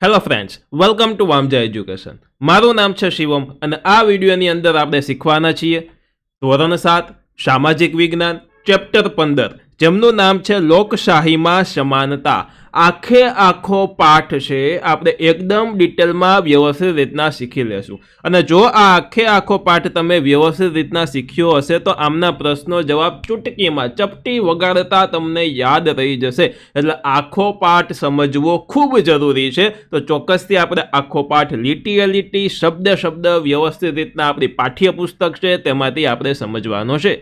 Hello friends, welcome to Vamja education. મારું નામ છે શિવમ અને આ વિડીયોની અંદર આપણે શીખવાના છીએ ધોરણ 7 સામાજિક વિજ્ઞાન ચેપ્ટર 15, જેમનું નામ છે લોકશાહીમાં સમાનતા. આખો પાઠ છે આપણે એકદમ ડિટેલમાં વ્યવસ્થિત રીતના શીખી લેશું. અને જો આ આખો પાઠ તમે વ્યવસ્થિત રીતના શીખ્યો હશે તો આમના પ્રશ્નો જવાબ ચૂટકીમાં ચપટી વગાડતા તમને યાદ રહી જશે. એટલે આખો પાઠ સમજવો ખૂબ જરૂરી છે. તો ચોક્કસથી આપણે આખો પાઠ લીટી શબ્દ વ્યવસ્થિત રીતના આપણી પાઠ્યપુસ્તક છે તેમાંથી આપણે સમજવાનો છે.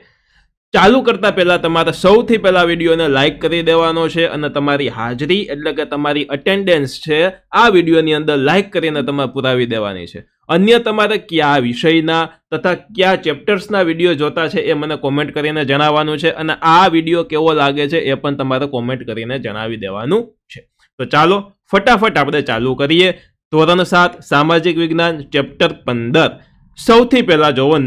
ચાલુ કરતા પહેલા તમારે સૌથી પહેલા વિડીયોને લાઈક કરી દેવાનો છે અને તમારી હાજરી એટલે કે તમારી અટેન્ડન્સ છે આ વિડીયોની અંદર લાઈક કરીને તમારે પુરાવી દેવાની છે. અન્ય તમારે કયા વિષયના તથા કયા ચેપ્ટર્સના વિડીયો જોતા છે એ મને કોમેન્ટ કરીને જણાવવાનું છે અને આ વિડીયો કેવો લાગે છે એ પણ તમારે કોમેન્ટ કરીને જણાવી દેવાનું છે. તો ચાલો ફટાફટ આપણે ચાલુ કરીએ. ધોરણ 7 સામાજિક વિજ્ઞાન ચેપ્ટર 15. સૌથી પહેલા જોવો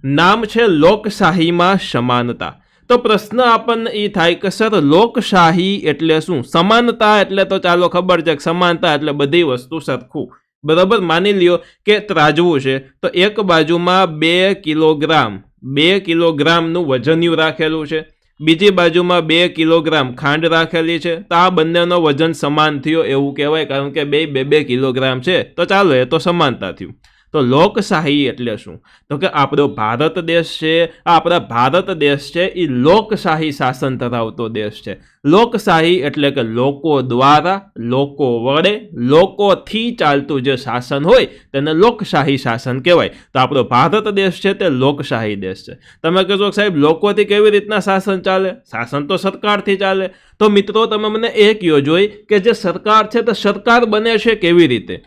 નામ છે લોકશાહીમાં સમાનતા. તો પ્રશ્ન આપણને એ થાય કે સર લોકશાહી એટલે શું? સમાનતા એટલે તો ચાલો ખબર છે કે સમાનતા એટલે બધી વસ્તુ સરખું, બરાબર. માની લ્યો કે ત્રાજવું છે તો એક બાજુમાં 2 કિલોગ્રામનું વજનિયું રાખેલું છે, બીજી બાજુમાં 2 કિલોગ્રામ ખાંડ રાખેલી છે. તો આ બંનેનો વજન સમાન થયો એવું કહેવાય, કારણ કે 2 કિલોગ્રામ છે. તો ચાલો એ તો સમાનતા થયું. તો લોકશાહી એટલે શું? તો કે આપણો ભારત દેશ છે, આપણા ભારત દેશ છે એ લોકશાહી શાસન ધરાવતો દેશ છે. લોકશાહી એટલે કે લોકો દ્વારા, લોકો વડે, લોકોથી ચાલતું જે શાસન હોય તેને લોકશાહી શાસન કહેવાય. તો આપણો ભારત દેશ છે તે લોકશાહી દેશ છે. તમે કહેશો સાહેબ લોકોથી કેવી રીતના શાસન ચાલે? શાસન તો સરકારથી ચાલે. તો મિત્રો તમે મને એ કહો જોઈ કે જે સરકાર છે તે સરકાર બને છે કેવી રીતે?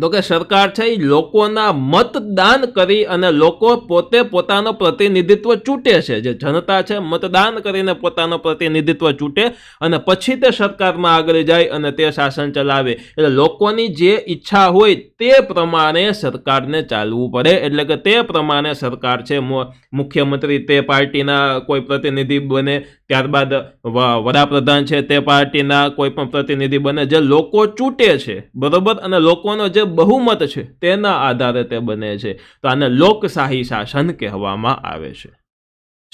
તો કે સરકાર છે એ લોકોના મતદાન કરી અને લોકો પોતે પોતાનો પ્રતિનિધિત્વ ચૂંટે છે. જે જનતા છે મતદાન કરીને પોતાનો પ્રતિનિધિત્વ ચૂંટે અને પછી તે સરકારમાં આગળ જાય અને તે શાસન ચલાવે. એટલે લોકોની જે ઈચ્છા હોય તે પ્રમાણે સરકારને ચાલવું પડે. એટલે કે તે પ્રમાણે સરકાર છે, મુખ્યમંત્રી તે પાર્ટીના કોઈ પ્રતિનિધિ બને, ત્યારબાદ વડાપ્રધાન છે તે પાર્ટીના કોઈ પણ પ્રતિનિધિ બને જે લોકો ચૂંટે છે, બરોબર. અને લોકોનો જે બહુમત છે તેના આધારે તે બને છે. તો આને લોકશાહી શાસન કહેવામાં આવે છે.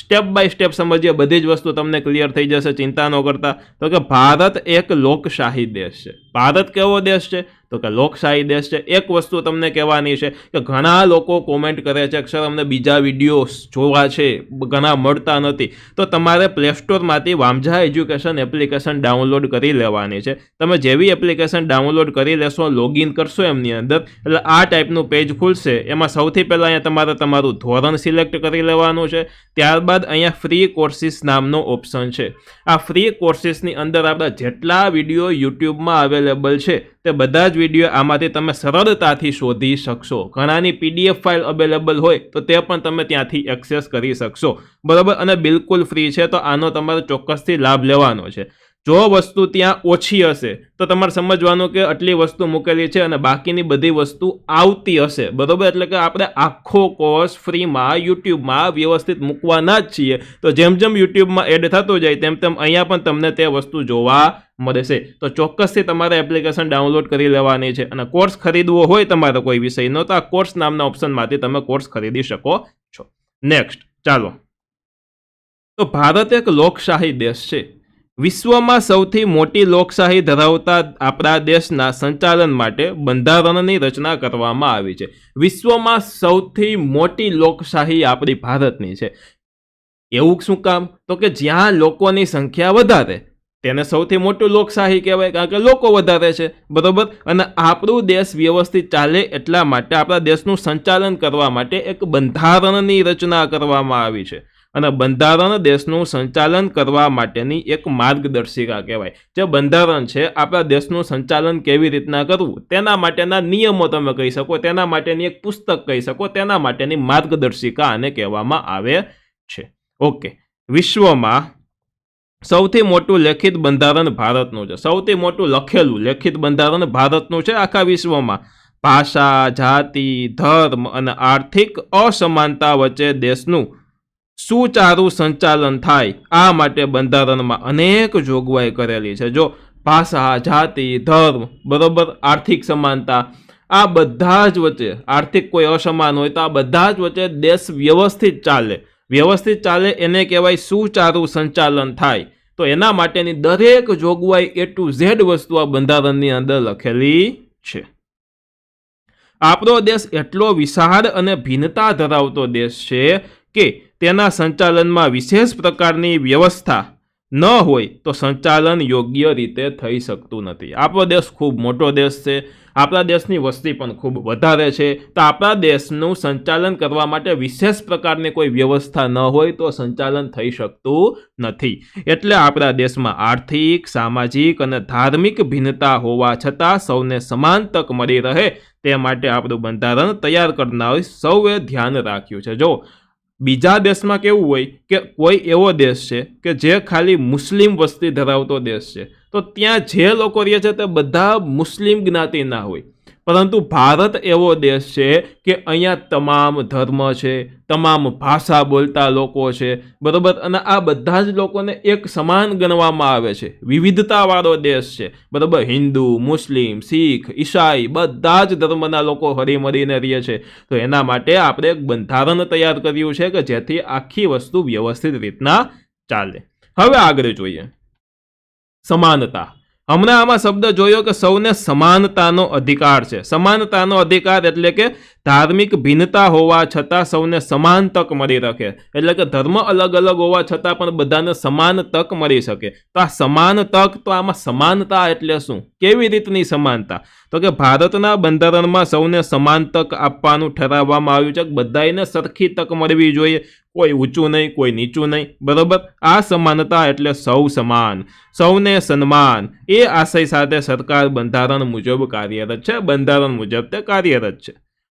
સ્ટેપ બાય સ્ટેપ સમજીએ, બધી જ વસ્તુ તમને ક્લિયર થઈ જશે, ચિંતા ન કરતા. તો કે ભારત એક લોકશાહી દેશ છે. ભારત કેવો દેશ છે? તો કે લોકશાહી દેશ છે. એક વસ્તુ તમને કહેવાની છે કે ઘણા લોકો કોમેન્ટ કરે છે કે સર અમને બીજા વિડીયો જોવા છે, ઘણા મળતા નથી. તો તમારે પ્લે સ્ટોરમાંથી વામજા એજ્યુકેશન એપ્લિકેશન ડાઉનલોડ કરી લેવાની છે. તમે જેવી એપ્લિકેશન ડાઉનલોડ કરી લેશો, લોગિન કરશો એમની અંદર, એટલે આ ટાઈપનું પેજ ખુલશે. એમાં સૌથી પહેલાં અહીંયા તમારે તમારું ધોરણ સિલેક્ટ કરી લેવાનું છે. ત્યારબાદ અહીંયા ફ્રી કોર્સિસ નામનો ઓપ્શન છે. આ ફ્રી કોર્સિસની અંદર આપણા જેટલા વિડીયો યુટ્યુબમાં અવેલેબલ છે તે બધા જ વિડીયો આમાંથી તમે સરળતાથી શોધી શકશો. ઘણાની PDF ફાઇલ અવેલેબલ હોય તો તે પણ તમે ત્યાંથી એક્સેસ કરી શકશો, બરાબર. અને બિલકુલ ફ્રી છે, તો આનો તમારે ચોક્કસથી લાભ લેવાનો છે. જો વસ્તુ ત્યાં ઓછી હશે તો તમારે સમજવાનું કે આટલી વસ્તુ મૂકેલી છે અને બાકીની બધી વસ્તુ આવતી હશે, બરાબર. એટલે કે આપણે આખો કોર્સ ફ્રીમાં યુટ્યુબમાં વ્યવસ્થિત મૂકવાના જ છીએ. તો જેમ જેમ યુટ્યુબમાં એડ થતો જાય તેમ તેમ અહીંયા પણ તમને તે વસ્તુ જોવા મળશે. તો ચોક્કસથી તમારે એપ્લિકેશન ડાઉનલોડ કરી લેવાની છે. અને કોર્સ ખરીદવો હોય તમારે કોઈ વિષયનો તો આ કોર્સ નામના ઓપ્શનમાંથી તમે કોર્સ ખરીદી શકો છો. નેક્સ્ટ ચાલો. તો ભારત એક લોકશાહી દેશ છે. વિશ્વમાં સૌથી મોટી લોકશાહી ધરાવતા આપણા દેશના સંચાલન માટે બંધારણની રચના કરવામાં આવી છે. વિશ્વમાં સૌથી મોટી લોકશાહી આપણી ભારતની છે. એવું શું કામ? તો કે જ્યાં લોકોની સંખ્યા વધારે તેને સૌથી મોટું લોકશાહી કહેવાય, કારણ કે લોકો વધારે છે, બરોબર. અને આપણું દેશ વ્યવસ્થિત ચાલે એટલા માટે આપણા દેશનું સંચાલન કરવા માટે એક બંધારણની રચના કરવામાં આવી છે. અને બંધારણ દેશનું સંચાલન કરવા માટેની એક માર્ગદર્શિકા કહેવાય. જે બંધારણ છે આપણા દેશનું સંચાલન કેવી રીતના કરવું તેના માટેના નિયમો તમે કહી શકો, તેના માટેની એક પુસ્તક કહી શકો, તેના માટેની માર્ગદર્શિકા આને કહેવામાં આવે છે. ઓકે. વિશ્વમાં સૌથી મોટું લેખિત બંધારણ ભારતનું છે. સૌથી મોટું લખેલું લેખિત બંધારણ ભારતનું છે આખા વિશ્વમાં. ભાષા, જાતિ, ધર્મ અને આર્થિક અસમાનતા વચ્ચે દેશનું સુચારું સંચાલન થાય આ માટે બંધારણમાં અનેક જોગવાઈ કરેલી છે. જો ભાષા, જાતિ, ધર્મ, બરોબર, આર્થિક સમાનતા, આ બધા જ વચ્ચે આર્થિક કોઈ અસમાન હોય તો આ બધા જ વચ્ચે દેશ વ્યવસ્થિત ચાલે એને કહેવાય સુચારું સંચાલન થાય. તો એના માટેની દરેક જોગવાઈ A to Z વસ્તુ આ બંધારણની અંદર લખેલી છે. આપણો દેશ એટલો વિશાળ અને ભિન્નતા ધરાવતો દેશ છે કે તેના સંચાલનમાં વિશેષ પ્રકારની વ્યવસ્થા ન હોય તો સંચાલન યોગ્ય રીતે થઈ શકતું નથી. આપણો દેશ ખૂબ મોટો દેશ છે, આપણા દેશની વસ્તી પણ ખૂબ વધારે છે, તો આપણા દેશનું સંચાલન કરવા માટે વિશેષ પ્રકારની કોઈ વ્યવસ્થા ન હોય તો સંચાલન થઈ શકતું નથી. એટલે આપણા દેશમાં આર્થિક, સામાજિક અને ધાર્મિક ભિન્નતા હોવા છતાં સૌને સમાન તક મળી રહે તે માટે આપણું બંધારણ તૈયાર કરનાર સૌએ ધ્યાન રાખ્યું છે. જો બીજા દેશમાં કેવું હોય કે કોઈ એવો દેશ છે કે જે ખાલી મુસ્લિમ વસ્તી ધરાવતો દેશ છે, તો ત્યાં જે લોકો રહે છે તે બધા મુસ્લિમ જ્ઞાતિના હોય. પરંતુ ભારત એવો દેશ છે કે અહીંયા તમામ ધર્મ છે, તમામ ભાષા બોલતા લોકો છે, બરોબર, અને આ બધા જ લોકોને એક સમાન ગણવામાં આવે છે. વિવિધતાવાળો દેશ છે, બરોબર. હિન્દુ, મુસ્લિમ, શીખ, ઈસાઈ બધા જ ધર્મના લોકો હળીમળીને રહે છે. તો એના માટે આપણે એક બંધારણ તૈયાર કર્યું છે કે જેથી આખી વસ્તુ વ્યવસ્થિત રીતના ચાલે. હવે આગળ જોઈએ સમાનતા. હમણાં આમાં શબ્દ જોયો કે સૌને સમાનતાનો અધિકાર છે. સમાનતાનો અધિકાર એટલે કે ધાર્મિક ભિન્નતા હોવા છતાં સૌને સમાન તક મળી રહે, એટલે કે ધર્મ અલગ અલગ હોવા છતાં પણ બધાને સમાન તક મળી શકે. તો આ સમાન તક, તો આમાં સમાનતા એટલે શું, કેવી રીતની સમાનતા? તો કે ભારતના બંધારણમાં સૌને સમાન તક આપવાનું ઠરાવવામાં આવ્યું છે કે બધાને સરખી તક મળવી જોઈએ, કોઈ ઊંચું નહીં, કોઈ નીચું નહીં, બરોબર. આ સમાનતા એટલે સૌ સમાન, સૌને સન્માન, એ આશય સાથે સરકાર બંધારણ મુજબ કાર્યરત છે. બંધારણ મુજબ તે કાર્યરત છે.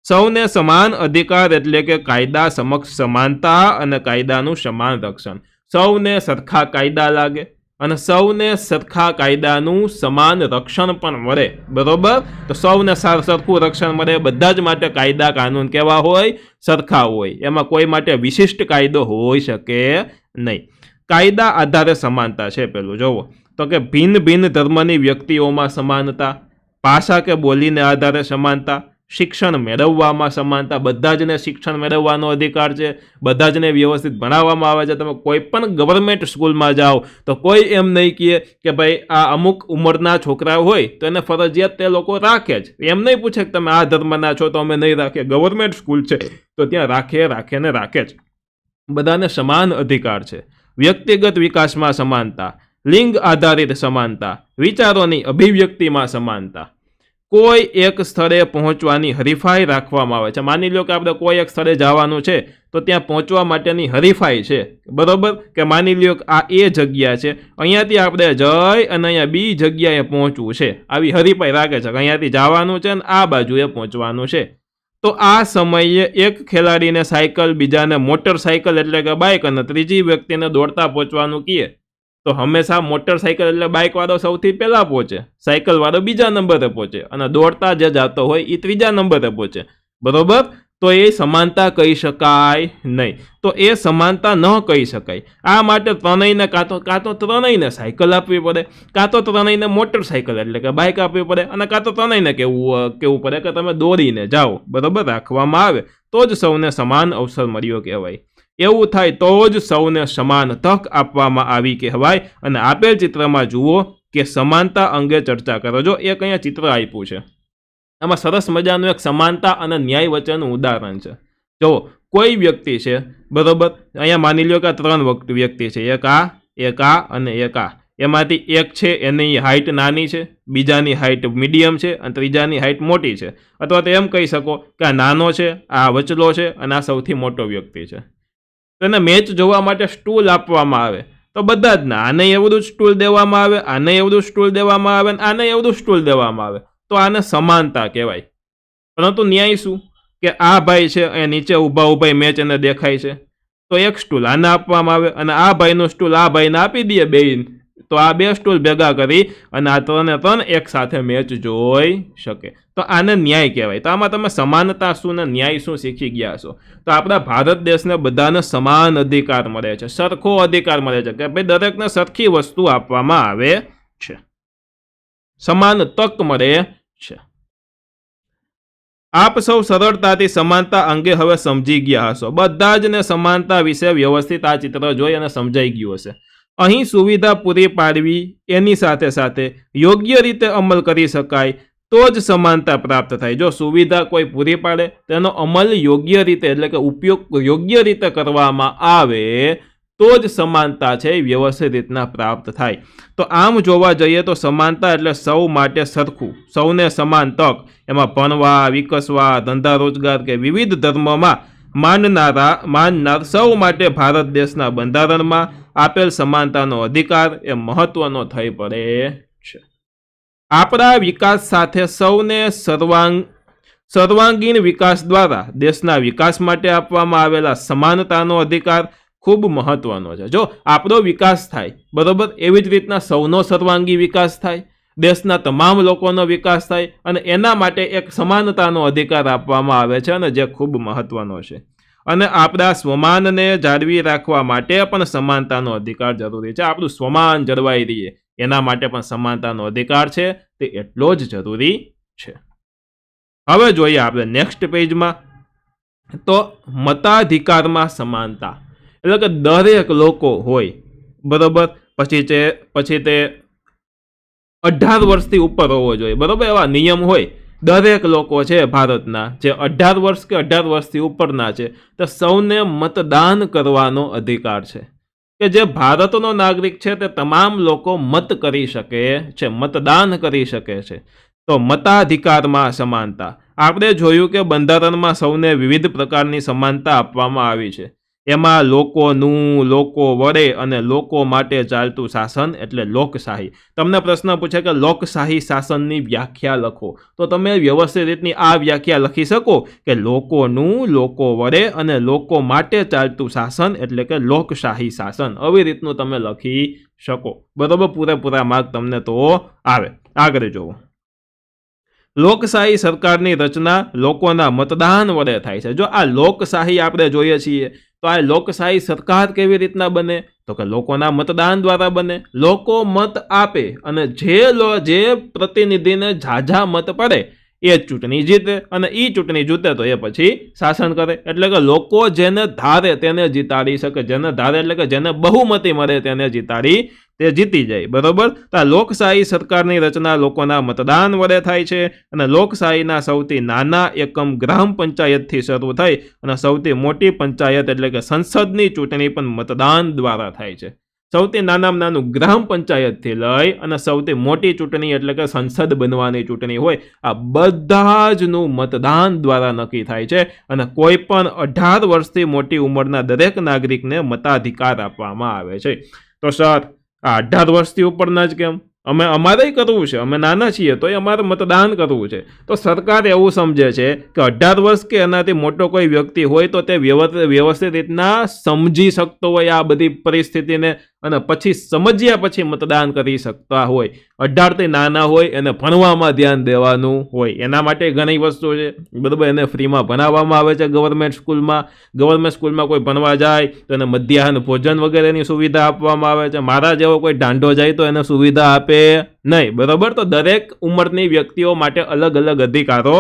સૌને સમાન અધિકાર એટલે કે કાયદા સમક્ષ સમાનતા અને કાયદાનું સમાન રક્ષણ. સૌને સરખા કાયદા લાગે અને સૌને સરખા કાયદાનું સમાન રક્ષણ પણ મળે, બરોબર. તો સૌને સરખું રક્ષણ મળે, બધા જ માટે કાયદા કાનૂન કેવા હોય, સરખા હોય, એમાં કોઈ માટે વિશિષ્ટ કાયદો હોઈ શકે નહીં. કાયદા આધારે સમાનતા છે. પેલું જોવો તો કે ભિન્ન ભિન્ન ધર્મની વ્યક્તિઓમાં સમાનતા, ભાષા કે બોલીને આધારે સમાનતા, શિક્ષણ મેળવવામાં સમાનતા, બધા જને શિક્ષણ મેળવવાનો અધિકાર છે, બધા જને વ્યવસ્થિત ભણાવવામાં આવે છે. તમે કોઈ પણ ગવર્મેન્ટ સ્કૂલમાં જાઓ તો કોઈ એમ નહીં કહે કે ભાઈ આ અમુક ઉંમરના છોકરા હોય તો એને ફરજિયાત તે લોકો રાખે જ. એમ નહીં પૂછે કે તમે આ ધર્મના છો તો અમે નહીં રાખીએ. ગવર્મેન્ટ સ્કૂલ છે તો ત્યાં રાખે જ. બધાને સમાન અધિકાર છે. વ્યક્તિગત વિકાસમાં સમાનતા, લિંગ આધારિત સમાનતા, વિચારોની અભિવ્યક્તિમાં સમાનતા. કોઈ એક સ્થળે પહોંચવાની હરીફાઈ રાખવામાં આવે છે. માની લો કે આપણે કોઈ એક સ્થળે જવાનું છે તો ત્યાં પહોંચવા માટેની હરીફાઈ છે, બરોબર. કે માની લો કે આ એ જગ્યા છે, અહીંયાથી આપણે જઈ અને અહીંયા બી જગ્યાએ પહોંચવું છે, આવી હરીફાઈ રાખે છે કે અહીંયાથી જવાનું છે અને આ બાજુએ પહોંચવાનું છે. તો આ સમયે એક ખેલાડીને સાયકલ, બીજાને મોટરસાયકલ એટલે કે બાઇક અને ત્રીજી વ્યક્તિને દોડતા પહોંચવાનું કહે તો હંમેશા મોટરસાયકલ એટલે બાઇકવાળો સૌથી પહેલાં પહોંચે, સાયકલવાળો બીજા નંબરે પહોંચે અને દોડતા જે જતો હોય એ ત્રીજા નંબરે પહોંચે, બરોબર. તો એ સમાનતા કહી શકાય નહીં. તો એ સમાનતા ન કહી શકાય. આ માટે ત્રણેયને કાં તો ત્રણેયને સાયકલ આપવી પડે, કાં તો ત્રણેયને મોટરસાયકલ એટલે કે બાઇક આપવી પડે, અને કાં તો ત્રણેયને કેવું પડે કે તમે દોડીને જાઓ, બરોબર, રાખવામાં આવે તો જ સૌને સમાન અવસર મળ્યો કહેવાય. એવું થાય તો જ સૌને સમાન તક આપવામાં આવી કહેવાય. અને આપેલ ચિત્રમાં જુઓ કે સમાનતા અંગે ચર્ચા કરો. જો એક અહીંયા ચિત્ર આપ્યું છે, આમાં સરસ મજાનું એક સમાનતા અને ન્યાય વચ્ચેનું ઉદાહરણ છે. જો કોઈ વ્યક્તિ છે, બરોબર, અહીંયા માની લો કે 3 વ્યક્તિ છે, એક આ અને એક આ. એમાંથી એક છે એની હાઇટ નાની છે, બીજાની હાઇટ મીડિયમ છે અને ત્રીજાની હાઇટ મોટી છે. અથવા તો એમ કહી શકો કે આ નાનો છે, આ વચલો છે અને આ સૌથી મોટો વ્યક્તિ છે. તો એને મેચ જોવા માટે સ્ટૂલ આપવામાં આવે તો બધા જ ના, આને એવું સ્ટૂલ દેવામાં આવે, આને એવું સ્ટૂલ દેવામાં આવે, આને એવું સ્ટૂલ દેવામાં આવે, તો આને સમાનતા કહેવાય. પરંતુ ન્યાય શું કે આ ભાઈ છે અહીંયા નીચે ઊભા મેચ એને દેખાય છે તો એક સ્ટૂલ આને આપવામાં આવે અને આ ભાઈનું સ્ટૂલ આ ભાઈને આપી દે બેન, તો આ 2 સ્ટૂલ ભેગા કરી અને આ 3 એક સાથે મેચ જોઈ શકે. તો આને ન્યાય કહેવાય. તો આમાં તમે સમાનતા શું ને ન્યાય શું શીખી ગયા છો. તો આપણા ભારત દેશને બધાને સમાન અધિકાર મળે છે, સરખો અધિકાર મળે છે કે ભાઈ દરેકને સરખી વસ્તુ આપવામાં આવે છે. સમાન તક મળે છે. આપ સૌ સરળતાથી સમાનતા અંગે હવે સમજી ગયા હશો. બધા જ ને સમાનતા વિશે વ્યવસ્થિત આ ચિત્ર જોઈ અને સમજાઈ ગયું હશે. અહીં સુવિધા પૂરી પાડવી, એની સાથે સાથે યોગ્ય રીતે અમલ કરી શકાય તો જ સમાનતા પ્રાપ્ત થાય. જો સુવિધા કોઈ પૂરી પાડે, તેનો અમલ યોગ્ય રીતે એટલે કે ઉપયોગ યોગ્ય રીતે કરવામાં આવે તો જ સમાનતા છે એ વ્યવસ્થિત રીતના પ્રાપ્ત થાય. તો આમ જોવા જઈએ તો સમાનતા એટલે સૌ માટે સરખું, સૌને સમાન તક, એમાં ભણવા, વિકસવા, ધંધા રોજગાર કે વિવિધ ધર્મમાં માનનાર સૌ માટે ભારત દેશના બંધારણમાં આપેલ સમાનતાનો અધિકાર એ મહત્વનો થઈ પડે છે. આપણા વિકાસ સાથે સૌને સર્વાંગીણ વિકાસ દ્વારા દેશના વિકાસ માટે આપવામાં આવેલા સમાનતાનો અધિકાર ખૂબ મહત્વનો છે. જો આપણો વિકાસ થાય બરોબર, એવી જ રીતના સૌનો સર્વાંગી વિકાસ થાય, દેશના તમામ લોકોનો વિકાસ થાય અને એના માટે એક સમાનતાનો અધિકાર આપવામાં આવે છે અને જે ખૂબ મહત્વનો છે. અને આપણા સ્વમાનને જાળવી રાખવા માટે પણ સમાનતાનો અધિકાર જરૂરી છે. આપણું સ્વમાન જળવાઈ રહીએ એના માટે પણ સમાનતાનો અધિકાર છે, તે એટલો જ જરૂરી છે. હવે જોઈએ આપણે નેક્સ્ટ પેજમાં, તો મતાધિકારમાં સમાનતા એટલે કે દરેક લોકો હોય બરોબર, પછી તે 18 વર્ષથી ઉપર હોવો જોઈએ બરોબર, એવા નિયમ હોય. દરેક લોકો છે ભારતના જે 18 વર્ષ કે 18 વર્ષથી ઉપરના છે તો સૌને મતદાન કરવાનો અધિકાર છે. કે જે ભારતનો નાગરિક છે તે તમામ લોકો મત કરી શકે છે, મતદાન કરી શકે છે. તો મતાધિકારમાં સમાનતા આપણે જોયું કે બંધારણમાં સૌને વિવિધ પ્રકારની સમાનતા આપવામાં આવી છે. એમાં લોકોનું, લોકો વડે અને લોકો માટે ચાલતું શાસન એટલે લોકશાહી. તમને પ્રશ્ન પૂછે કે લોકશાહી શાસનની વ્યાખ્યા લખો, તો તમે વ્યવસ્થિત રીતની આ વ્યાખ્યા લખી શકો કે લોકોનું, લોકો વડે અને લોકો માટે ચાલતું શાસન એટલે કે લોકશાહી શાસન. આવી રીતનું તમે લખી શકો બરોબર, પૂરેપૂરા માર્ક તમને તો આવે. આગળ જોવો, લોકશાહી સરકારની રચના લોકોના મતદાન વડે થાય છે. જો આ લોકશાહી આપણે જોઈએ છીએ તો આ લોકશાહી સરકાર કેવી રીતના બને, તો કે લોકોના મતદાન દ્વારા બને. લોકો મત આપે અને જે પ્રતિનિધિને ઝાઝા મત પડે એ ચૂંટણી જીતે અને એ ચૂંટણી જીતે તો એ પછી શાસન કરે. એટલે કે લોકો જેને ધારે તેને જીતાડી શકે, જેને ધારે એટલે કે જેને બહુમતી મળે તેને જીતાડી તે જીતી જાય બરોબર. તો આ લોકશાહી સરકારની રચના લોકોના મતદાન વડે થાય છે અને લોકશાહીના સૌથી નાના એકમ ગ્રામ પંચાયતથી શરૂ થઈ અને સૌથી મોટી પંચાયત એટલે કે સંસદની ચૂંટણી પણ મતદાન દ્વારા થાય છે. સૌથી નાનામાં નાનું ગ્રામ પંચાયતથી લઈ અને સૌથી મોટી ચૂંટણી એટલે કે સંસદ બનવાની ચૂંટણી હોય, આ બધા જનું મતદાન દ્વારા નક્કી થાય છે અને કોઈ પણ 18 વર્ષથી મોટી ઉંમરના દરેક નાગરિકને મતાધિકાર આપવામાં આવે છે. તો સર આ 18 વર્ષથી ઉપરના જ કેમ? અમારે કરવું છે, અમે નાના છીએ તો અમારે મતદાન કરવું છે. તો સરકાર એવું સમજે છે કે 18 વર્ષ કે એનાથી મોટો કોઈ વ્યક્તિ હોય તો તે વ્યવસ્થિત રીતના સમજી શકતો હોય આ બધી પરિસ્થિતિને અને પછી સમજ્યા પછી મતદાન કરી શકતા હોય. 18 થી નાના હોય એને ભણવામાં ધ્યાન દેવાનું હોય, એના માટે ઘણી વસ્તુ છે બરાબર. એને ફ્રીમાં ભણાવવામાં આવે છે ગવર્મેન્ટ સ્કૂલમાં કોઈ ભણવા જાય તો એને મધ્યાહન ભોજન વગેરેની સુવિધા આપવામાં આવે છે. મારા જેવો કોઈ ઢાંઢો જાય તો એને સુવિધા આપે નહીં બરાબર. તો દરેક ઉંમરની વ્યક્તિઓ માટે અલગ અલગ અધિકારો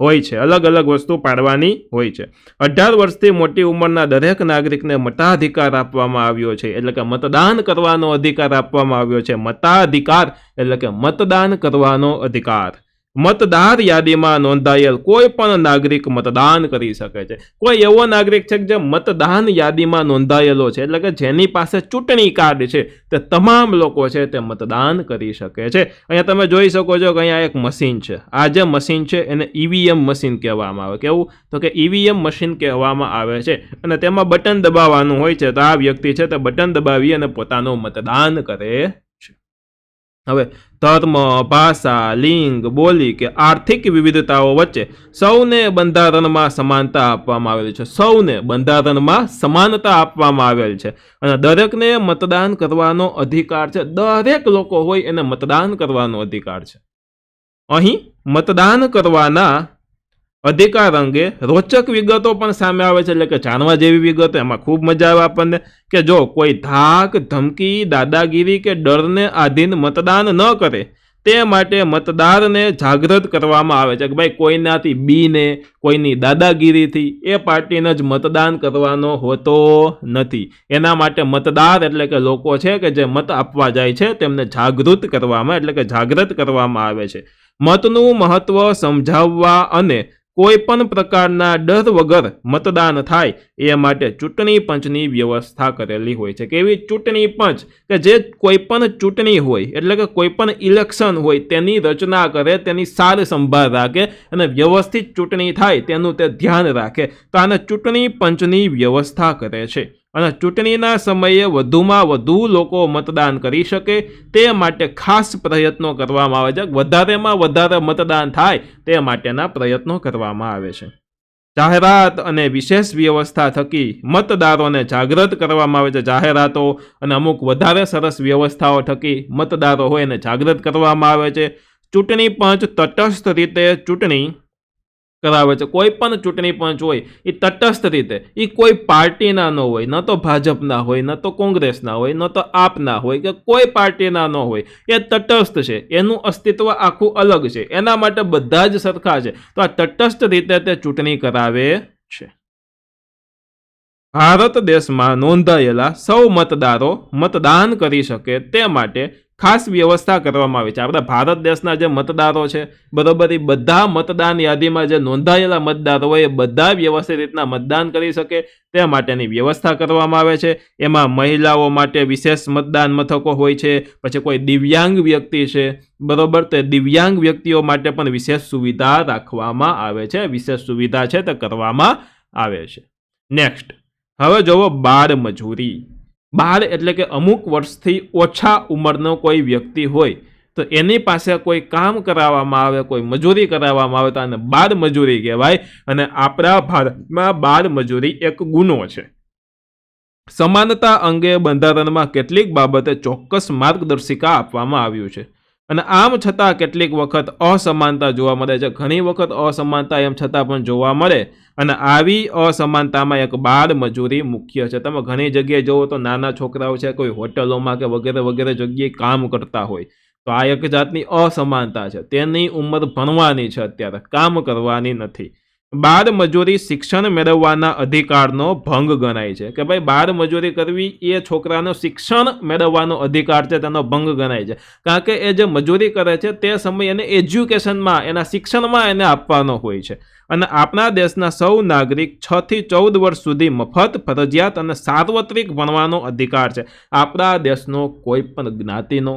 હોય છે, અલગ અલગ વસ્તુ પાડવાની હોય છે. 18 વર્ષથી મોટી ઉંમરના દરેક નાગરિકને મતાધિકાર આપવામાં આવ્યો છે, એટલે કે મતદાન કરવાનો અધિકાર આપવામાં આવ્યો છે. મતાધિકાર એટલે કે મતદાન કરવાનો અધિકાર. મતદાર યાદીમાં નોંધાયેલ કોઈ પણ નાગરિક મતદાન કરી શકે છે. કોઈ એવો નાગરિક છે જે મતદાન યાદીમાં નોંધાયેલો છે એટલે કે જેની પાસે ચૂંટણી કાર્ડ છે તે તમામ લોકો છે તે મતદાન કરી શકે છે. અહીંયા તમે જોઈ શકો છો કે અહીંયા એક મશીન છે. આ જે મશીન છે એને ઈવીએમ મશીન કહેવામાં આવે. કેવું? તો કે ઈવીએમ મશીન કહેવામાં આવે છે અને તેમાં બટન દબાવવાનું હોય છે. તો આ વ્યક્તિ છે તે બટન દબાવી અને પોતાનું મતદાન કરે. હવે ધર્મ, ભાષા, લિંગ, બોલી કે આર્થિક વિવિધતાઓ વચ્ચે સૌને બંધારણમાં સમાનતા આપવામાં આવેલી છે. સૌને બંધારણમાં સમાનતા આપવામાં આવેલ છે અને દરેકને મતદાન કરવાનો અધિકાર છે. દરેક લોકો હોય એને મતદાન કરવાનો અધિકાર છે. અહીં મતદાન કરવાના અધિકાર અંગે રોચક વિગતો પણ સામે આવે છે, એટલે કે જાણવા જેવી વિગતો. એમાં ખૂબ મજા આવે આપણને કે જો કોઈ ધાક, ધમકી, દાદાગીરી કે ડરને આધીન મતદાન ન કરે તે માટે મતદારને જાગૃત કરવામાં આવે છે કે ભાઈ કોઈનાથી બીને કોઈની દાદાગીરીથી એ પાર્ટીને જ મતદાન કરવાનો હોતો નથી. એના માટે મતદાર એટલે કે લોકો છે કે જે મત આપવા જાય છે તેમને જાગૃત કરવામાં એટલે કે જાગૃત કરવામાં આવે છે. મતનું મહત્વ સમજાવવા અને કોઈ પણ પ્રકારના ડર વગર મતદાન થાય એ માટે ચૂંટણી પંચની વ્યવસ્થા કરેલી હોય છે. કેવી ચૂંટણી પંચ કે જે કોઈ પણ ચૂંટણી હોય એટલે કે કોઈ પણ ઇલેક્શન હોય તેની રચના કરે, તેની સાર સંભાળ રાખે અને વ્યવસ્થિત ચૂંટણી થાય તેનું તે ધ્યાન રાખે. તો આને ચૂંટણી પંચની વ્યવસ્થા કરે છે અને ચૂંટણીના સમયે વધુમાં વધુ લોકો મતદાન કરી શકે તે માટે ખાસ પ્રયત્નો કરવામાં આવે છે. વધારેમાં વધારે મતદાન થાય તે માટેના પ્રયત્નો કરવામાં આવે છે. જાહેરાત અને વિશેષ વ્યવસ્થા થકી મતદારોને જાગૃત કરવામાં આવે છે. જાહેરાતો અને અમુક વધારે સરસ વ્યવસ્થાઓ થકી મતદારો હોય એને જાગૃત કરવામાં આવે છે. ચૂંટણી પંચ તટસ્થ રીતે ચૂંટણી કરાવે છે. કોઈ પણ ચૂંટણી પંચ હોય એ તટસ્થ રીતે, એ કોઈ પાર્ટીના ન હોય, ન તો ભાજપના હોય, ન તો કોંગ્રેસના હોય, ન તો આપના હોય કે કોઈ પાર્ટીના ન હોય, એ તટસ્થ છે. એનું અસ્તિત્વ આખું અલગ છે. એના માટે બધા જ સરખા છે. તો આ તટસ્થ રીતે તે ચૂંટણી કરાવે છે. ભારત દેશમાં નોંધાયેલા સૌ મતદારો મતદાન કરી શકે તે માટે ખાસ વ્યવસ્થા કરવામાં આવી છે. આપણા ભારત દેશના જે મતદારો છે બરોબર, એ બધા મતદાન યાદીમાં જે નોંધાયેલા મતદારો હોય એ બધા વ્યવસ્થિત રીતના મતદાન કરી શકે તે માટેની વ્યવસ્થા કરવામાં આવે છે. એમાં મહિલાઓ માટે વિશેષ મતદાન મથકો હોય છે. પછી કોઈ દિવ્યાંગ વ્યક્તિ છે બરોબર, તો દિવ્યાંગ વ્યક્તિઓ માટે પણ વિશેષ સુવિધા રાખવામાં આવે છે. વિશેષ સુવિધા છે તે કરવામાં આવે છે. નેક્સ્ટ, હવે જોવો બાળ મજૂરી. બાળ એટલે કે અમુક વર્ષથી ઓછા ઉંમરનો કોઈ વ્યક્તિ હોય તો એની પાસે કોઈ કામ કરાવવામાં આવે, કોઈ મજૂરી કરાવવામાં આવે તો આને બાળ મજૂરી કહેવાય. અને આપણા ભારતમાં બાળ મજૂરી એક ગુનો છે. સમાનતા અંગે બંધારણમાં કેટલીક બાબતે ચોક્કસ માર્ગદર્શિકા આપવામાં આવ્યું છે અને આમ છતાં કેટલીક વખત અસમાનતા જોવા મળે છે. ઘણી વખત અસમાનતા એમ છતાં પણ જોવા મળે અને આવી અસમાનતામાં એક બાળ મજૂરી મુખ્ય છે. તમે ઘણી જગ્યાએ જુઓ તો નાના છોકરાઓ છે કોઈ હોટલોમાં કે વગેરે વગેરે જગ્યાએ કામ કરતા હોય તો આ એક જાતની અસમાનતા છે. તેની ઉંમર ભણવાની છે, અત્યારે કામ કરવાની નથી. બાળ મજૂરી શિક્ષણ મેળવવાના અધિકારનો ભંગ ગણાય છે કે ભાઈ બાળ મજૂરી કરવી એ છોકરાનો શિક્ષણ મેળવવાનો અધિકાર છે, તેનો ભંગ ગણાય છે. કારણ કે એ જે મજૂરી કરે છે તે સમય એને એજ્યુકેશનમાં, એના શિક્ષણમાં એને આપવાનો હોય છે. અને આપણા દેશના સૌ નાગરિક 6 થી 14 વર્ષ સુધી મફત, ફરજિયાત અને સાર્વત્રિક ભણવાનો અધિકાર છે. આપણા દેશનો કોઈ પણ જ્ઞાતિનો,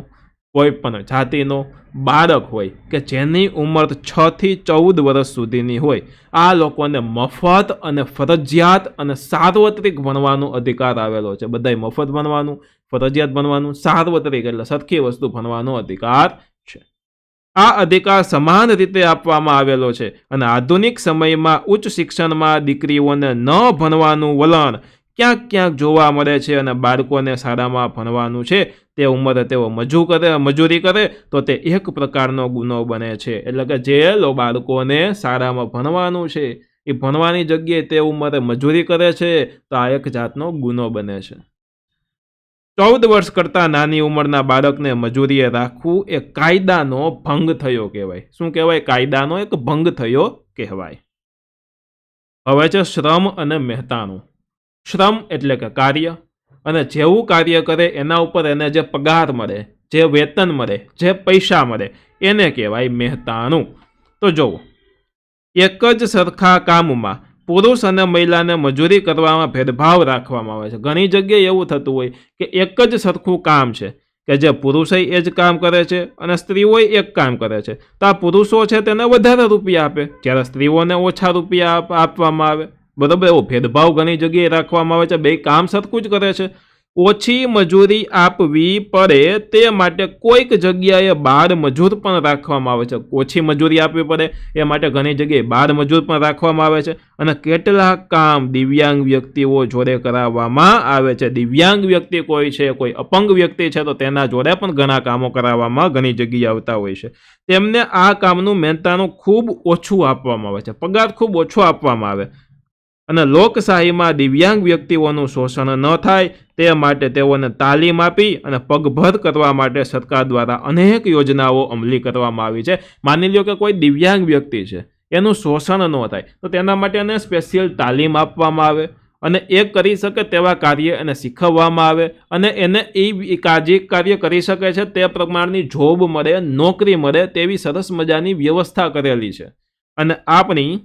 કોઈ પણ જાતિનો બાળક હોય કે જેની ઉંમર 6 થી 14 વર્ષ સુધીની હોય, આ લોકોને મફત અને ફરજિયાત અને સાર્વત્રિક ભણવાનો અધિકાર આવેલો છે. બધાય મફત ભણવાનું, ફરજિયાત ભણવાનું, સાર્વત્રિક એટલે સરખી વસ્તુ ભણવાનો અધિકાર છે. આ અધિકાર સમાન રીતે આપવામાં આવેલો છે અને આધુનિક સમયમાં ઉચ્ચ શિક્ષણમાં દીકરીઓને ન ભણવાનું વલણ ક્યાંક ક્યાંક જોવા મળે છે અને બાળકોને શાળામાં ભણવાનું છે તે ઉંમરે તેઓ મજૂરી કરે તો તે એક પ્રકારનો ગુનો બને છે. એટલે કે જે બાળકોને શાળામાં ભણવાનું છે એ ભણવાની જગ્યાએ તે ઉંમરે મજૂરી કરે છે તો આ એક જાતનો ગુનો બને છે. 14 વર્ષ કરતાં નાની ઉંમરના બાળકને મજૂરીએ રાખવું એ કાયદાનો ભંગ થયો કહેવાય. શું કહેવાય? કાયદાનો એક ભંગ થયો કહેવાય. હવે છે શ્રમ અને મહેતાણું. શ્રમ એટલે કે કાર્ય, અને જેવું કાર્ય કરે એના ઉપર એને જે પગાર મળે, જે વેતન મળે, જે પૈસા મળે એને કહેવાય મહેતાણું. તો જુઓ, એક જ સરખા કામમાં પુરુષ અને મહિલાને મજૂરી કરવામાં ભેદભાવ રાખવામાં આવે છે. ઘણી જગ્યાએ એવું થતું હોય કે એક જ સરખું કામ છે કે જે પુરુષો એ જ કામ કરે છે અને સ્ત્રીઓ એક કામ કરે છે, તો આ પુરુષો છે તેને વધારે રૂપિયા આપે જ્યારે સ્ત્રીઓને ઓછા રૂપિયા આપવામાં આવે. બરાબર, એવો ભેદભાવ ઘણી જગ્યાએ રાખવામાં આવે છે. બે કામ સરખું જ કરે છે. ઓછી મજૂરી આપવી પડે તે માટે કોઈક જગ્યાએ બાળ મજૂર પણ રાખવામાં આવે છે. ઓછી મજૂરી આપવી પડે એ માટે ઘણી જગ્યાએ બાળ મજૂર પણ રાખવામાં આવે છે. અને કેટલાક કામ દિવ્યાંગ વ્યક્તિઓ જોડે કરાવવામાં આવે છે. દિવ્યાંગ વ્યક્તિ કોઈ છે, કોઈ અપંગ વ્યક્તિ છે તો તેના જોડે પણ ઘણા કામો કરાવવામાં ઘણી જગ્યાએ આવતા હોય છે. તેમને આ કામનું મહેનતાણું ખૂબ ઓછું આપવામાં આવે છે, પગાર ખૂબ ઓછો આપવામાં આવે. અને લોકશાહીમાં દિવ્યાંગ વ્યક્તિઓનું શોષણ ન થાય તે માટે તેઓને તાલીમ આપી અને પગભર કરવા માટે સરકાર દ્વારા અનેક યોજનાઓ અમલી કરવામાં આવી છે. માની લો કે કોઈ દિવ્યાંગ વ્યક્તિ છે, એનું શોષણ ન થાય તો તેના માટે એને સ્પેશિયલ તાલીમ આપવામાં આવે અને એ કરી શકે તેવા કાર્ય એને શીખવવામાં આવે અને એને એ કાર્ય કરી શકે છે તે પ્રમાણની જોબ મળે, નોકરી મળે તેવી સરસ મજાની વ્યવસ્થા કરેલી છે. અને આપણી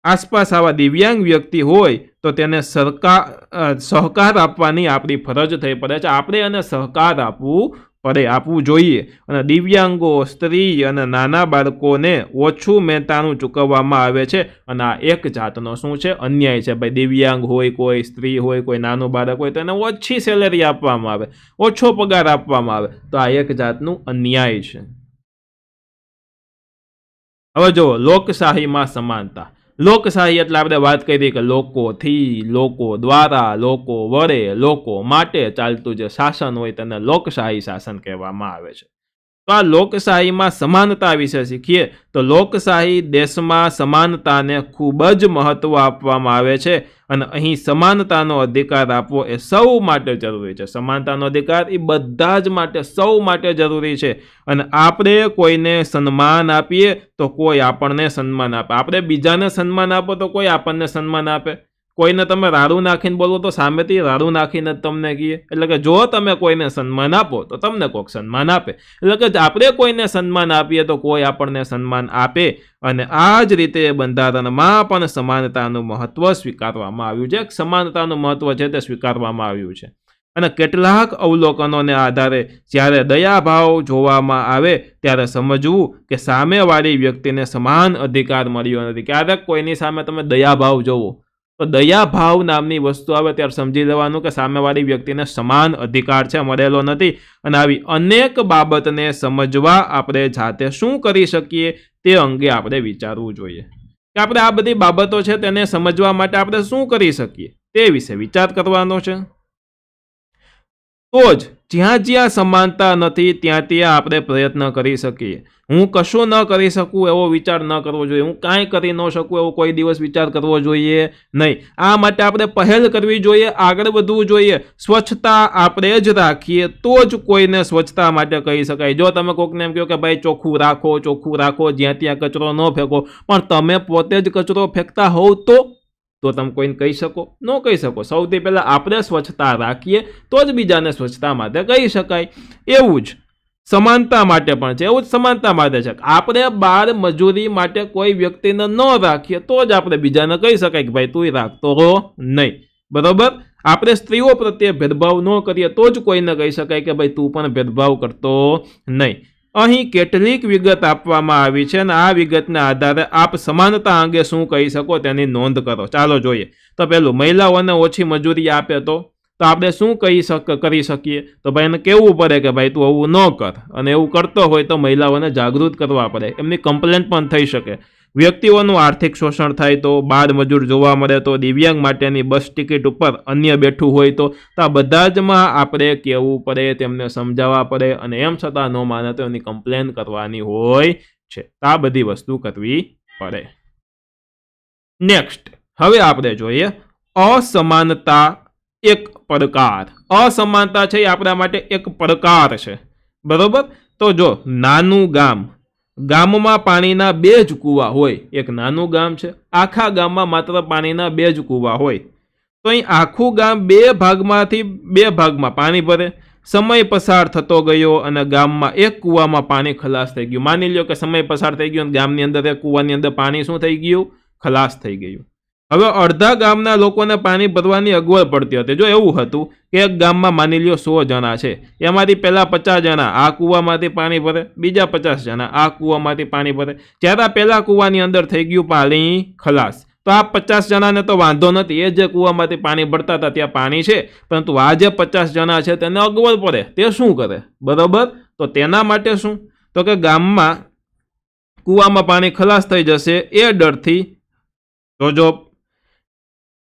આસપાસ આવા દિવ્યાંગ વ્યક્તિ હોય તો તેને સહકાર આપવાની આપણી ફરજ થઈ પડે છે. આપણે એને સહકાર આપવું જોઈએ. અને દિવ્યાંગો, સ્ત્રી અને નાના બાળકોને ઓછું મહેનતાણું ચૂકવવામાં આવે છે અને આ એક જાતનો શું છે? અન્યાય છે. ભાઈ દિવ્યાંગ હોય, કોઈ સ્ત્રી હોય, કોઈ નાનું બાળક હોય તો એને ઓછી સેલેરી આપવામાં આવે, ઓછો પગાર આપવામાં આવે તો આ એક જાતનું અન્યાય છે. હવે જુઓ, લોકશાહીમાં સમાનતા. લોકશાહી એટલે આપણે વાત કરી કે લોકોથી, લોકો દ્વારા, લોકો વડે, લોકો માટે ચાલતું જે શાસન હોય તેને લોકશાહી શાસન કહેવામાં આવે છે. તો આ લોકશાહીમાં સમાનતા વિશે શીખીએ તો લોકશાહી દેશમાં સમાનતાને ખૂબ જ મહત્વ આપવામાં આવે છે અને અહીં સમાનતાનો અધિકાર આપવો એ સૌ માટે જરૂરી છે. સમાનતાનો અધિકાર એ બધા જ માટે, સૌ માટે જરૂરી છે. અને આપણે કોઈને સન્માન આપીએ તો કોઈ આપણને સન્માન આપે, આપણે બીજાને સન્માન આપો તો કોઈ આપણને સન્માન આપે. કોઈને તમે રાડું નાખીને બોલો તો સામેથી રાડું નાખીને જ તમને કહે. એટલે કે જો તમે કોઈને સન્માન આપો તો તમને કોઈક સન્માન આપે. એટલે કે આપણે કોઈને સન્માન આપીએ તો કોઈ આપણને સન્માન આપે. અને આ જ રીતે બંધારણમાં પણ સમાનતાનું મહત્વ સ્વીકારવામાં આવ્યું છે. સમાનતાનું મહત્વ છે તે સ્વીકારવામાં આવ્યું છે. અને કેટલાક અવલોકનોને આધારે જ્યારે દયાભાવ જોવામાં આવે ત્યારે સમજવું કે સામેવાળી વ્યક્તિને સમાન અધિકાર મળ્યો નથી. ક્યારેક કોઈની સામે તમે દયાભાવ જોવો તો દયાભાવ નામની વસ્તુ આવે ત્યારે સમજી લેવાનું કે સામેવાળી વ્યક્તિને સમાન અધિકાર છે, મળેલો નથી. અને આવી અનેક બાબતને સમજવા આપણે જાતે શું કરી શકીએ તે અંગે આપણે વિચારવું જોઈએ કે આપણે આ બધી બાબતો છે તેને સમજવા માટે આપણે શું કરી શકીએ તે વિશે વિચાર કરવાનો છે. તો જ જ્યાં જ્યાં સમાનતા નથી ત્યાં ત્યાં આપણે પ્રયત્ન કરી શકીએ. હું કશું ન કરી શકું એવો વિચાર ન કરવો જોઈએ, હું કાંઈ કરી ન શકું એવો કોઈ દિવસ વિચાર કરવો જોઈએ નહીં. આ માટે આપણે પહેલ કરવી જોઈએ, આગળ વધવું જોઈએ. સ્વચ્છતા આપણે જ રાખીએ તો જ કોઈને સ્વચ્છતા માટે કહી શકાય. જો તમે કોઈકને એમ કહો કે ભાઈ ચોખ્ખું રાખો, જ્યાં ત્યાં કચરો ન ફેંકો, પણ તમે પોતે જ કચરો ફેંકતા હોવ તો તમે કોઈને કહી શકો? ન કહી શકો. સૌથી પહેલાં આપણે સ્વચ્છતા રાખીએ તો જ બીજાને સ્વચ્છતા માટે કહી શકાય. એવું જ સમાનતા માટે પણ છે, એવું જ સમાનતા માટે છે. આપણે બાળ મજૂરી માટે કોઈ વ્યક્તિને ન રાખીએ તો જ આપણે બીજાને કહી શકાય કે ભાઈ તું રાખતો રહો નહીં. બરોબર? આપણે સ્ત્રીઓ પ્રત્યે ભેદભાવ ન કરીએ તો જ કોઈને કહી શકાય કે ભાઈ તું પણ ભેદભાવ કરતો નહીં. અહીં કેટલીક વિગત આપવામાં આવી છે અને આ વિગતના આધારે આપ સમાનતા અંગે શું કહી શકો તેની નોંધ કરો. ચાલો જોઈએ. તો પહેલું, મહિલાઓને ઓછી મજૂરી આપે તો આપણે શું કરી શકીએ? તો ભાઈ એને કહેવું પડે કે ભાઈ તું આવું ન કર, અને એવું કરતો હોય તો મહિલાઓને જાગૃત કરવા પડે. એમની કમ્પ્લેન પણ થઈ શકે. વ્યક્તિઓનું આર્થિક શોષણ થાય તો, બાળ મજૂર જોવા મળે તો, દિવ્યાંગ માટેની બસ ટિકિટ ઉપર અન્ય બેઠું હોય તો આ બધા જમાં આપણે કહેવું પડે, તેમને સમજાવવા પડે. અને એમ છતાં ન માને તો એની કમ્પ્લેન કરવાની હોય છે. આ બધી વસ્તુ કરવી પડે. નેક્સ્ટ, હવે આપણે જોઈએ અસમાનતા એક પડકાર. અસમાનતા છે એ આપણા માટે એક પડકાર છે. બરોબર? તો જો નાનું ગામમાં પાણીના 2 જ કૂવા હોય. એક નાનું ગામ છે, આખા ગામમાં માત્ર પાણીના 2 જ કૂવા હોય. તો અહીં આખું ગામ 2 ભાગમાંથી 2 ભાગમાં પાણી ભરે. સમય પસાર થતો ગયો અને ગામમાં એક કૂવામાં પાણી ખલાસ થઈ ગયું. માની લો કે સમય પસાર થઈ ગયો અને ગામની અંદર એક કૂવાની અંદર પાણી શું થઈ ગયું? ખલાસ થઈ ગયું. હવે અડધા ગામના લોકોને પાણી ભરવાની અગવડ પડતી હતી. જો એવું હતું કે એક ગામમાં માની લ્યો 100 જણા છે, એમાંથી પહેલા 50 જણા આ કૂવામાંથી પાણી ભરે, બીજા 50 જણા આ કૂવામાંથી પાણી ભરે. જ્યારે પહેલા કૂવાની અંદર થઈ ગયું પાણી ખલાસ તો આ 50 જણાને તો વાંધો નથી, એ જે કૂવામાંથી પાણી ભરતા હતા ત્યાં પાણી છે, પરંતુ આ જે 50 જણા છે તેને અગવડ પડે. તે શું કરે? બરોબર? તો તેના માટે શું? તો કે ગામમાં કૂવામાં પાણી ખલાસ થઈ જશે એ ડરથી, જો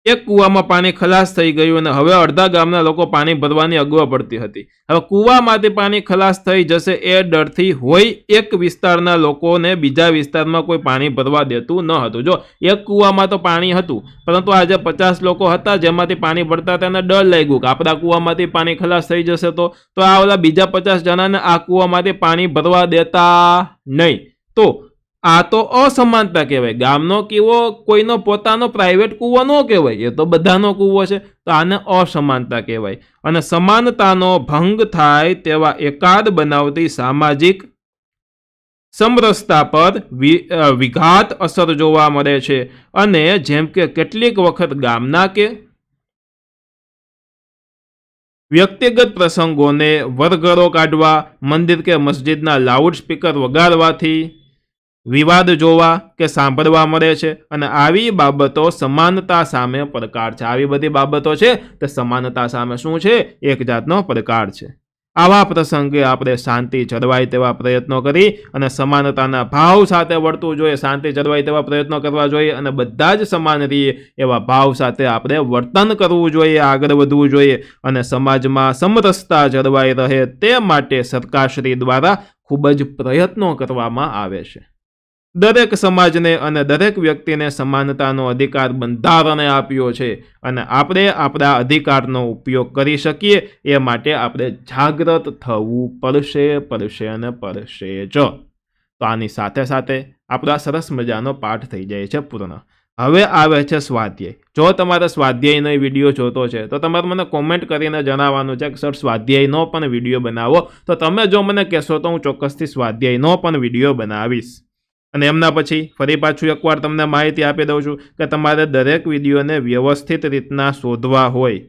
એક કૂવામાં પાણી ખલાસ થઈ ગયું અને હવે અડધા ગામના લોકો પાણી ભરવાની અગવડ પડતી હતી. હવે કૂવામાંથી પાણી ખલાસ થઈ જશે એ ડરથી હોય એક વિસ્તારના લોકોને બીજા વિસ્તારમાં કોઈ પાણી ભરવા દેતું ન હતું. જો એક કૂવામાં તો પાણી હતું, પરંતુ આજે 50 લોકો હતા જેમાંથી પાણી ભરતા તેને ડર લાગ્યું કે આપણા કૂવામાંથી પાણી ખલાસ થઈ જશે તો આ ઓલા બીજા 50 જણાને આ કૂવામાંથી પાણી ભરવા દેતા નહીં. તો આ તો અસમાનતા કહેવાય. ગામનો કૂવો કોઈનો પોતાનો પ્રાઇવેટ કૂવો ન કહેવાય, એ તો બધાનો કૂવો છે. તો આને અસમાનતા કહેવાય. અને સમાનતાનો ભંગ થાય તેવા એકાદ બનાવતી સામાજિક સમરસતા પર વિઘાત અસર જોવા મળે છે. અને જેમ કે કેટલીક વખત ગામના કે વ્યક્તિગત પ્રસંગોને વરઘરો કાઢવા, મંદિર કે મસ્જિદના લાઉડ સ્પીકર વગાડવાથી વિવાદ જોવા કે સાંભળવા મળે છે. અને આવી બાબતો સમાનતા સામે પડકાર છે. આવી બધી બાબતો છે તે સમાનતા સામે શું છે? એક જાતનો પડકાર છે. આવા પ્રસંગે આપણે શાંતિ જળવાય તેવા પ્રયત્નો કરી અને સમાનતાના ભાવ સાથે વર્તવું જોઈએ. શાંતિ જળવાય તેવા પ્રયત્નો કરવા જોઈએ અને બધા જ સમાન રહીએ એવા ભાવ સાથે આપણે વર્તન કરવું જોઈએ, આગળ વધવું જોઈએ. અને સમાજમાં સમરસતા જળવાઈ રહે તે માટે સરકારશ્રી દ્વારા ખૂબ જ પ્રયત્નો કરવામાં આવે છે. દરેક સમાજને અને દરેક વ્યક્તિને સમાનતાનો અધિકાર બંધારણે આપ્યો છે અને આપણે આપણા અધિકારનો ઉપયોગ કરી શકીએ એ માટે આપણે જાગૃત થવું પડશે જ. તો આની સાથે સાથે આપણા સરસ મજાનો પાઠ થઈ જાય છે પૂર્ણ. હવે આવે છે સ્વાધ્યાય. જો તમારે સ્વાધ્યાયનો વિડીયો જોતો છે તો તમારે મને કોમેન્ટ કરીને જણાવવાનું છે કે સર સ્વાધ્યાયનો પણ વિડીયો બનાવો. તો તમે જો મને કહેશો તો હું ચોક્કસથી સ્વાધ્યાયનો પણ વિડીયો બનાવીશ. અને એમના પછી ફરી પાછું એકવાર તમને માહિતી આપી દઉં છું કે તમારે દરેક વિડીયોને વ્યવસ્થિત રીતના શોધવા હોય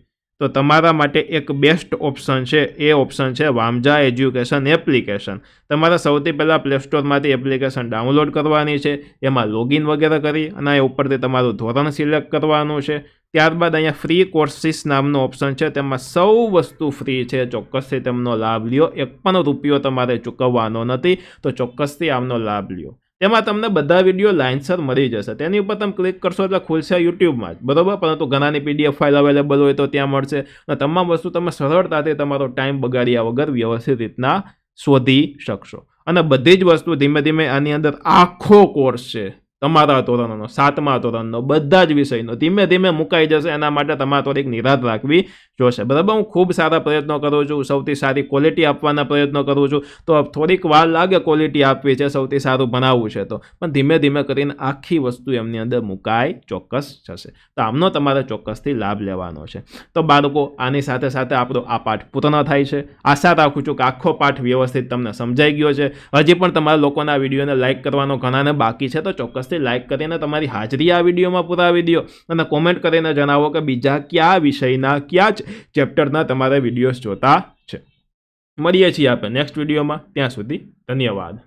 તો તમારા માટે એક બેસ્ટ ઓપ્શન છે. એ ઓપ્શન છે વામજા એજ્યુકેશન એપ્લિકેશન. તમારે સૌથી પહેલાં પ્લે સ્ટોરમાંથી એપ્લિકેશન ડાઉનલોડ કરવાની છે. એમાં લોગિન વગેરે કરી અને એ ઉપરથી તમારું ધોરણ સિલેક્ટ કરવાનું છે. ત્યારબાદ અહીંયા ફ્રી કોર્સિસ નામનો ઓપ્શન છે, તેમાં સૌ વસ્તુ ફ્રી છે. ચોક્કસથી તેમનો લાભ લ્યો. 1 પણ રૂપિયો તમારે ચૂકવવાનો નથી, તો ચોક્કસથી આમનો લાભ લ્યો. તેમાં તમને બધા વિડીયો લાઇનસર મળી જશે. તેની ઉપર તમે ક્લિક કરશો એટલે ખુલશે યુટ્યુબમાં જ, બરાબર. પરંતુ ઘણાની PDF ફાઇલ અવેલેબલ હોય તો ત્યાં મળશે. અને તમામ વસ્તુ તમે સરળતાથી તમારો ટાઈમ બગાડ્યા વગર વ્યવસ્થિત રીતના શોધી શકશો. અને બધી જ વસ્તુ ધીમે ધીમે આની અંદર આખો કોર્સ છે તમારા ધોરણનો, 7મા ધોરણનો, બધા જ વિષયનો ધીમે ધીમે મુકાઈ જશે. એના માટે તમારે થોડીક નિરાત રાખવી જોશે, બરાબર. હું ખૂબ સારા પ્રયત્નો કરું છું, સૌથી સારી ક્વોલિટી આપવાના પ્રયત્નો કરું છું. તો થોડીક વાર લાગે ક્વોલિટી આપવી છે, સૌથી સારું બનાવવું છે તો, પણ ધીમે ધીમે કરીને આખી વસ્તુ એમની અંદર મુકાઈ ચોક્કસ જશે. તો આમનો તમારે ચોક્કસથી લાભ લેવાનો છે. તો બાળકો, આની સાથે સાથે આપણો આ પાઠ પૂર્ણ થાય છે. આશા રાખું છું કે આખો પાઠ વ્યવસ્થિત તમને સમજાઈ ગયો છે. હજી પણ તમારા લોકોના વિડીયોને લાઇક કરવાનો ઘણાને બાકી છે, તો ચોક્કસથી લાઇક કરીને તમારી હાજરી આ વિડીયોમાં પુરાવી દો અને કોમેન્ટ કરીને જણાવો કે બીજા કયા વિષયના કયા જ ચેપ્ટરના તમારે વિડીયોઝ જોતા છે. મળીએ છીએ આપણે નેક્સ્ટ વિડીયોમાં. ત્યાં સુધી ધન્યવાદ.